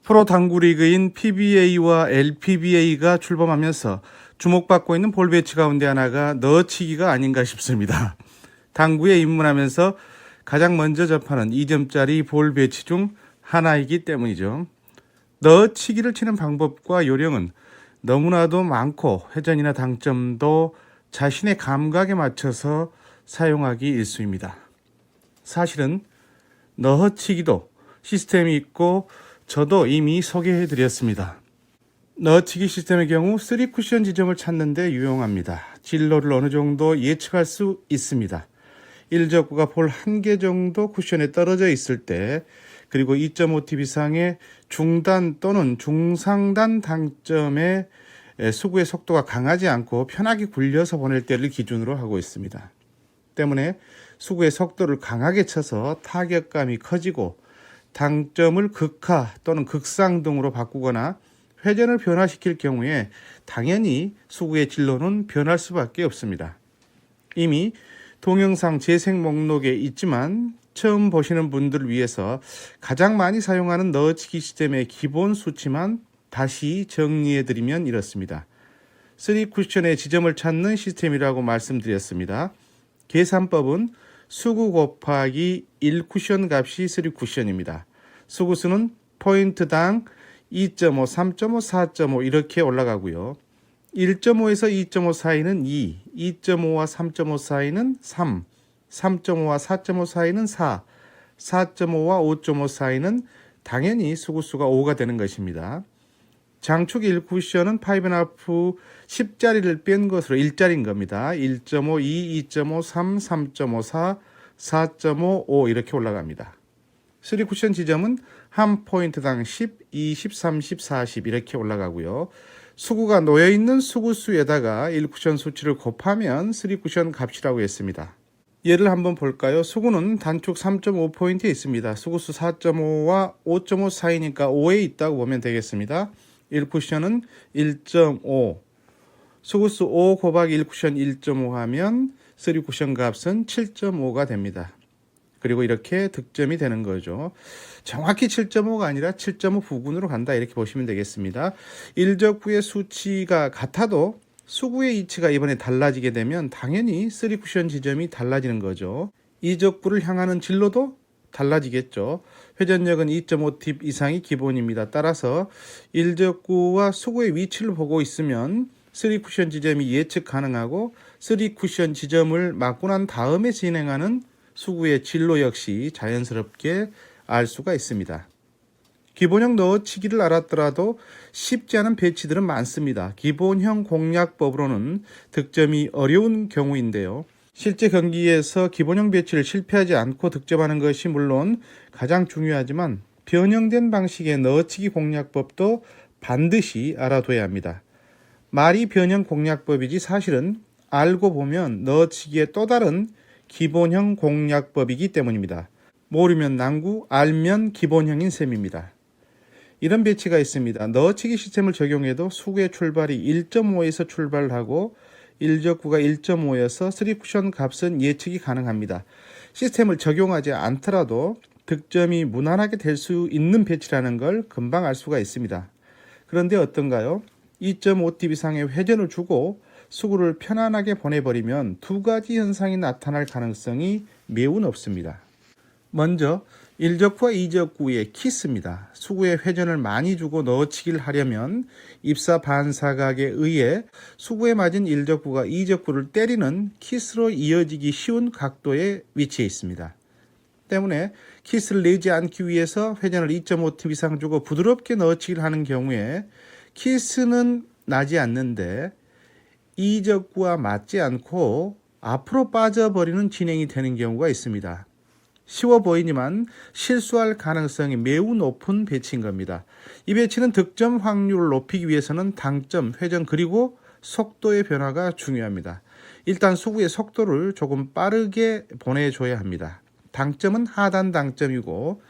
프로 당구 리그인 PBA와 LPBA가 출범하면서 주목받고 있는 볼 배치 가운데 하나가 넣어치기가 아닌가 싶습니다. 당구에 입문하면서 가장 먼저 접하는 2점짜리 볼 배치 중 하나이기 때문이죠. 넣어치기를 치는 방법과 요령은 너무나도 많고 회전이나 당점도 자신의 감각에 맞춰서 사용하기 일쑤입니다. 사실은 넣어치기도 시스템이 있고 저도 이미 소개해 드렸습니다. 넣어치기 시스템의 경우 3쿠션 지점을 찾는 데 유용합니다. 진로를 어느 정도 예측할 수 있습니다. 1적구가 볼 1개 정도 쿠션에 떨어져 있을 때, 그리고 2.5tb 이상의 중단 또는 중상단 당점에 수구의 속도가 강하지 않고 편하게 굴려서 보낼 때를 기준으로 하고 있습니다. 때문에 수구의 속도를 강하게 쳐서 타격감이 커지고 당점을 극하 또는 극상등으로 바꾸거나 회전을 변화시킬 경우에 당연히 수구의 진로는 변할 수밖에 없습니다. 이미 동영상 재생 목록에 있지만 처음 보시는 분들을 위해서 가장 많이 사용하는 넣어치기 시스템의 기본 수치만 다시 정리해드리면 이렇습니다. 3쿠션의 지점을 찾는 시스템이라고 말씀드렸습니다. 계산법은 수구 곱하기 1쿠션 값이 3쿠션입니다. 수구수는 포인트당 2.5, 3.5, 4.5 이렇게 올라가고요. 1.5에서 2.5 사이는 2, 2.5와 3.5 사이는 3, 3.5와 4.5 사이는 4, 4.5와 5.5 사이는 당연히 수구수가 5가 되는 것입니다. 장축 1쿠션은 5.5 10자리를 뺀 것으로 1자리인 겁니다. 1.5, 2, 2.5, 3, 3.5, 4, 4.5, 5 이렇게 올라갑니다. 3쿠션 지점은 한 포인트당 10, 20, 30, 40 이렇게 올라가고요. 수구가 놓여있는 수구수에다가 1쿠션 수치를 곱하면 3쿠션 값이라고 했습니다. 예를 한번 볼까요? 수구는 단축 3.5포인트에 있습니다. 수구수 4.5와 5.5 사이니까 5에 있다고 보면 되겠습니다. 1쿠션은 1.5, 수구수 5 곱하기 1쿠션 1.5 하면 3쿠션 값은 7.5가 됩니다. 그리고 이렇게 득점이 되는 거죠. 정확히 7.5가 아니라 7.5 부근으로 간다 이렇게 보시면 되겠습니다. 1적구의 수치가 같아도 수구의 위치가 이번에 달라지게 되면 당연히 3쿠션 지점이 달라지는 거죠. 2적구를 향하는 진로도 달라지겠죠. 회전력은 2.5tb 이상이 기본입니다. 따라서 1적구와 수구의 위치를 보고 있으면 3쿠션 지점이 예측 가능하고 3쿠션 지점을 맞고 난 다음에 진행하는 수구의 진로 역시 자연스럽게 알 수가 있습니다. 기본형 넣어치기를 알았더라도 쉽지 않은 배치들은 많습니다. 기본형 공략법으로는 득점이 어려운 경우인데요. 실제 경기에서 기본형 배치를 실패하지 않고 득점하는 것이 물론 가장 중요하지만 변형된 방식의 넣어치기 공략법도 반드시 알아둬야 합니다. 말이 변형 공략법이지 사실은 알고 보면 넣어치기의 또 다른 기본형 공략법이기 때문입니다. 모르면 낭구, 알면 기본형인 셈입니다. 이런 배치가 있습니다. 넣어치기 시스템을 적용해도 수구의 출발이 1.5에서 출발을 하고 1적구가 1.5여서 3쿠션 값은 예측이 가능합니다. 시스템을 적용하지 않더라도 득점이 무난하게 될 수 있는 배치라는 걸 금방 알 수가 있습니다. 그런데 어떤가요? 2.5tb 이상의 회전을 주고 수구를 편안하게 보내버리면 두 가지 현상이 나타날 가능성이 매우 높습니다. 먼저 1적구와 2적구의 키스입니다. 수구에 회전을 많이 주고 넣어치기를 하려면 입사 반사각에 의해 수구에 맞은 1적구가 2적구를 때리는 키스로 이어지기 쉬운 각도에 위치해 있습니다. 때문에 키스를 내지 않기 위해서 회전을 2.5tb 이상 주고 부드럽게 넣어치기를 하는 경우에 키스는 나지 않는데 2적구와 맞지 않고 앞으로 빠져버리는 진행이 되는 경우가 있습니다. 쉬워 보이지만 실수할 가능성이 매우 높은 배치인 겁니다. 이 배치는 득점 확률을 높이기 위해서는 당점, 회전 그리고 속도의 변화가 중요합니다. 일단 수구의 속도를 조금 빠르게 보내줘야 합니다. 당점은 하단 당점이고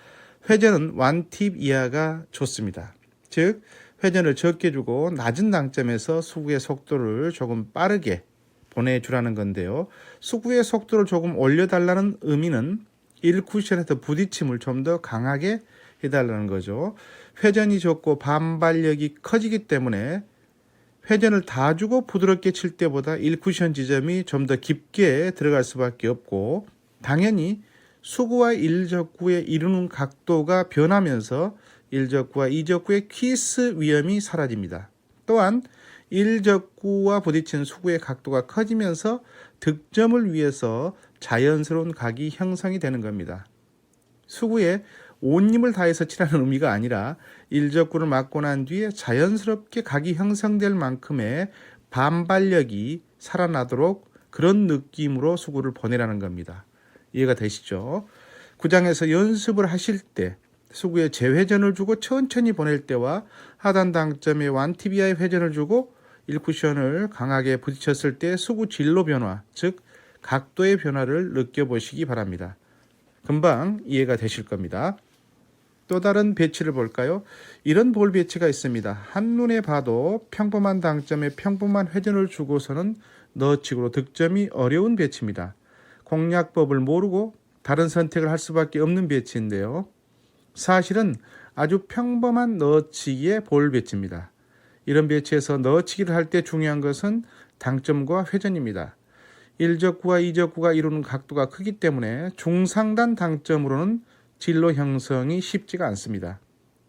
회전은 1tb 이하가 좋습니다. 즉 회전을 적게 주고 낮은 당점에서 수구의 속도를 조금 빠르게 보내주라는 건데요. 수구의 속도를 조금 올려달라는 의미는 1쿠션에서 부딪힘을 좀 더 강하게 해달라는 거죠. 회전이 적고 반발력이 커지기 때문에 회전을 다 주고 부드럽게 칠 때보다 1쿠션 지점이 좀 더 깊게 들어갈 수밖에 없고, 당연히 수구와 1적구의 이루는 각도가 변하면서 1적구와 2적구의 키스 위험이 사라집니다. 또한 1적구와 부딪힌 수구의 각도가 커지면서 득점을 위해서 자연스러운 각이 형성이 되는 겁니다. 수구에 온 힘을 다해서 치라는 의미가 아니라 1적구를 맞고 난 뒤에 자연스럽게 각이 형성될 만큼의 반발력이 살아나도록 그런 느낌으로 수구를 보내라는 겁니다. 이해가 되시죠? 구장에서 연습을 하실 때 수구에 재회전을 주고 천천히 보낼 때와 하단 당점에 1TBI 회전을 주고 1쿠션을 강하게 부딪혔을 때 수구 진로 변화, 즉 각도의 변화를 느껴보시기 바랍니다. 금방 이해가 되실 겁니다. 또 다른 배치를 볼까요? 이런 볼 배치가 있습니다. 한눈에 봐도 평범한 당점에 평범한 회전을 주고서는 너치기로 득점이 어려운 배치입니다. 공략법을 모르고 다른 선택을 할 수밖에 없는 배치인데요. 사실은 아주 평범한 너치기의 볼 배치입니다. 이런 배치에서 너치기를 할 때 중요한 것은 당점과 회전입니다. 1적구와 2적구가 이루는 각도가 크기 때문에 중상단 당점으로는 진로 형성이 쉽지가 않습니다.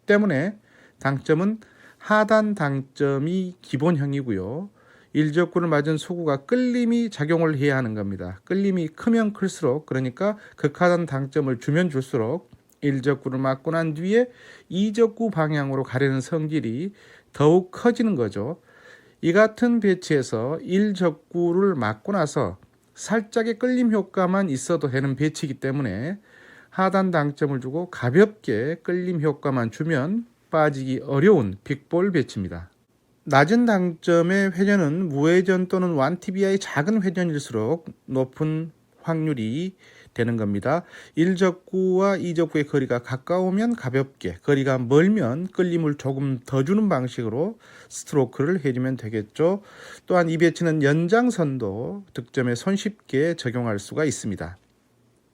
때문에 당점은 하단 당점이 기본형이고요. 1적구를 맞은 수구가 끌림이 작용을 해야 하는 겁니다. 끌림이 크면 클수록, 그러니까 극하단 당점을 주면 줄수록 1적구를 맞고 난 뒤에 2적구 방향으로 가려는 성질이 더욱 커지는 거죠. 이 같은 배치에서 1적구를 맞고 나서 살짝의 끌림 효과만 있어도 되는 배치이기 때문에 하단 당점을 주고 가볍게 끌림 효과만 주면 빠지기 어려운 빅볼 배치입니다. 낮은 당점의 회전은 무회전 또는 1TBI 작은 회전일수록 높은 확률이 되는 겁니다. 1적구와 2적구의 거리가 가까우면 가볍게, 거리가 멀면 끌림을 조금 더 주는 방식으로 스트로크를 해주면 되겠죠. 또한 이 배치는 연장선도 득점에 손쉽게 적용할 수가 있습니다.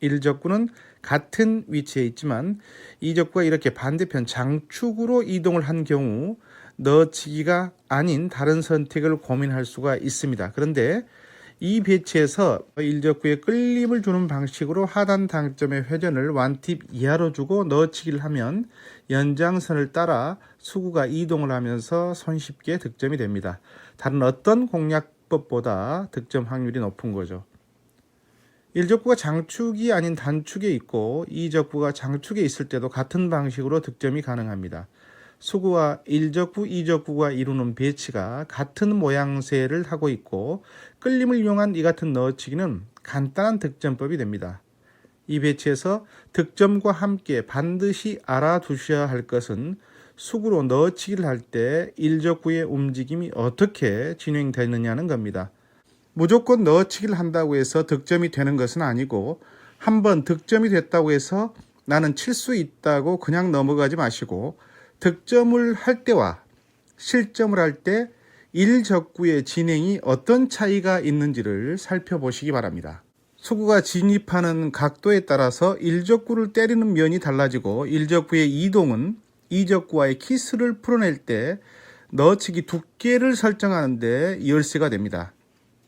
1적구는 같은 위치에 있지만 2적구가 이렇게 반대편 장축으로 이동을 한 경우 너치기가 아닌 다른 선택을 고민할 수가 있습니다. 그런데 이 배치에서 1적구에 끌림을 주는 방식으로 하단 당점의 회전을 1팁 이하로 주고 넣어치기를 하면 연장선을 따라 수구가 이동을 하면서 손쉽게 득점이 됩니다. 다른 어떤 공략법보다 득점 확률이 높은 거죠. 1적구가 장축이 아닌 단축에 있고 2적구가 장축에 있을 때도 같은 방식으로 득점이 가능합니다. 수구와 1적구, 2적구가 이루는 배치가 같은 모양새를 하고 있고 끌림을 이용한 이 같은 넣어치기는 간단한 득점법이 됩니다. 이 배치에서 득점과 함께 반드시 알아두셔야 할 것은 수구로 넣어치기를 할 때 1적구의 움직임이 어떻게 진행되느냐는 겁니다. 무조건 넣어치기를 한다고 해서 득점이 되는 것은 아니고 한번 득점이 됐다고 해서 나는 칠 수 있다고 그냥 넘어가지 마시고 득점을 할 때와 실점을 할 때 1적구의 진행이 어떤 차이가 있는지를 살펴보시기 바랍니다. 수구가 진입하는 각도에 따라서 1적구를 때리는 면이 달라지고 1적구의 이동은 2적구와의 키스를 풀어낼 때 넣어치기 두께를 설정하는 데 열쇠가 됩니다.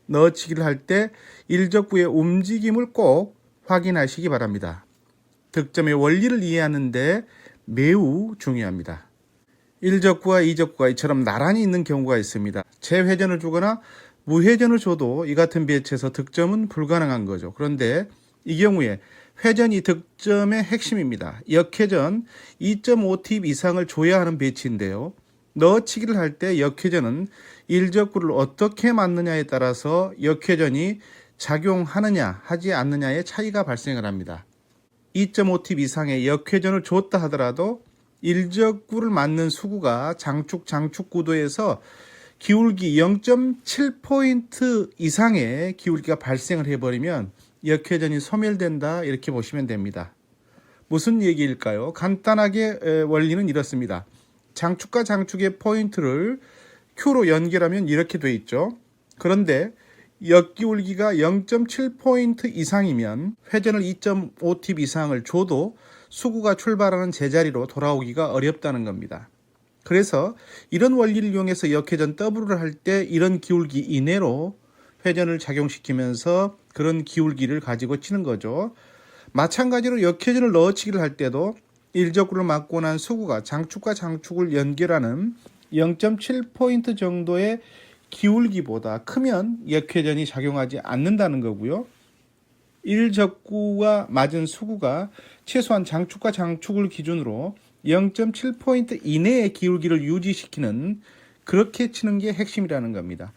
넣어치기를 할 때 1적구의 움직임을 꼭 확인하시기 바랍니다. 득점의 원리를 이해하는 데 매우 중요합니다. 1적구와 2적구가 이처럼 나란히 있는 경우가 있습니다. 재회전을 주거나 무회전을 줘도 이 같은 배치에서 득점은 불가능한 거죠. 그런데 이 경우에 회전이 득점의 핵심입니다. 역회전 2.5팁 이상을 줘야 하는 배치인데요. 넣어치기를 할 때 역회전은 1적구를 어떻게 맞느냐에 따라서 역회전이 작용하느냐 하지 않느냐의 차이가 발생을 합니다. 2.5팁 이상의 역회전을 줬다 하더라도 1적구를 맞는 수구가 장축 구도에서 기울기 0.7포인트 이상의 기울기가 발생을 해버리면 역회전이 소멸된다 이렇게 보시면 됩니다. 무슨 얘기일까요? 간단하게 원리는 이렇습니다. 장축과 장축의 포인트를 Q로 연결하면 이렇게 돼 있죠. 그런데 역기울기가 0.7포인트 이상이면 회전을 2.5팁 이상을 줘도 수구가 출발하는 제자리로 돌아오기가 어렵다는 겁니다. 그래서 이런 원리를 이용해서 역회전 더블을 할 때 이런 기울기 이내로 회전을 작용시키면서 그런 기울기를 가지고 치는 거죠. 마찬가지로 역회전을 넣어치기를 할 때도 일적구를 맞고 난 수구가 장축과 장축을 연결하는 0.7포인트 정도의 기울기보다 크면 역회전이 작용하지 않는다는 거고요. 일적구가 맞은 수구가 최소한 장축과 장축을 기준으로 0.7포인트 이내의 기울기를 유지시키는, 그렇게 치는 게 핵심이라는 겁니다.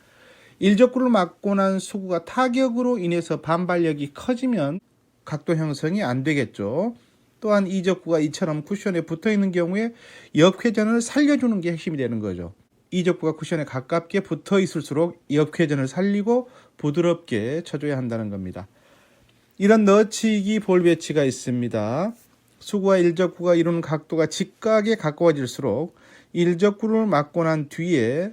일적구를 맞고 난 수구가 타격으로 인해서 반발력이 커지면 각도 형성이 안 되겠죠. 또한 이적구가 이처럼 쿠션에 붙어 있는 경우에 역회전을 살려주는 게 핵심이 되는 거죠. 이적구가 쿠션에 가깝게 붙어 있을수록 역회전을 살리고 부드럽게 쳐줘야 한다는 겁니다. 이런 넣어치기 볼 배치가 있습니다. 수구와 일적구가 이루는 각도가 직각에 가까워질수록 일적구를 맞고 난 뒤에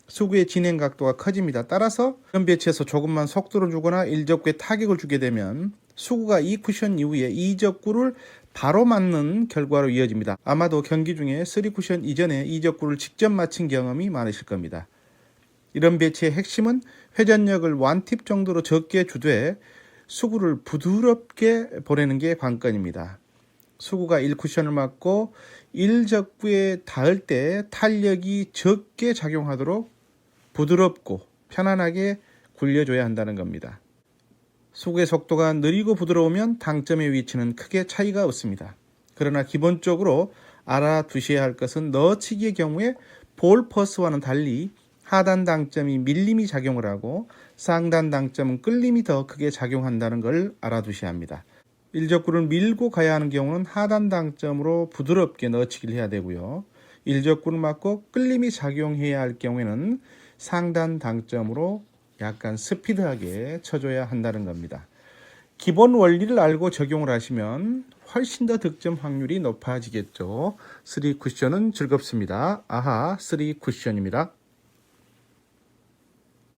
수구의 진행 각도가 커집니다. 따라서 이런 배치에서 조금만 속도를 주거나 일적구에 타격을 주게 되면 수구가 이 쿠션 이후에 이적구를 바로 맞는 결과로 이어집니다. 아마도 경기 중에 3쿠션 이전에 이적구를 직접 맞힌 경험이 많으실 겁니다. 이런 배치의 핵심은 회전력을 1팁 정도로 적게 주되 수구를 부드럽게 보내는 게 관건입니다. 수구가 1쿠션을 맞고 1적구에 닿을 때 탄력이 적게 작용하도록 부드럽고 편안하게 굴려줘야 한다는 겁니다. 수구의 속도가 느리고 부드러우면 당점의 위치는 크게 차이가 없습니다. 그러나 기본적으로 알아두셔야 할 것은 넣어치기의 경우에 볼 퍼스와는 달리 하단 당점이 밀림이 작용을 하고 상단 당점은 끌림이 더 크게 작용한다는 걸 알아두셔야 합니다. 일적구를 밀고 가야 하는 경우는 하단 당점으로 부드럽게 넣어치기를 해야 되고요. 일적구를 맞고 끌림이 작용해야 할 경우에는 상단 당점으로 약간 스피드하게 쳐줘야 한다는 겁니다. 기본 원리를 알고 적용을 하시면 훨씬 더 득점 확률이 높아지겠죠. 3쿠션은 즐겁습니다. 아하, 3쿠션입니다.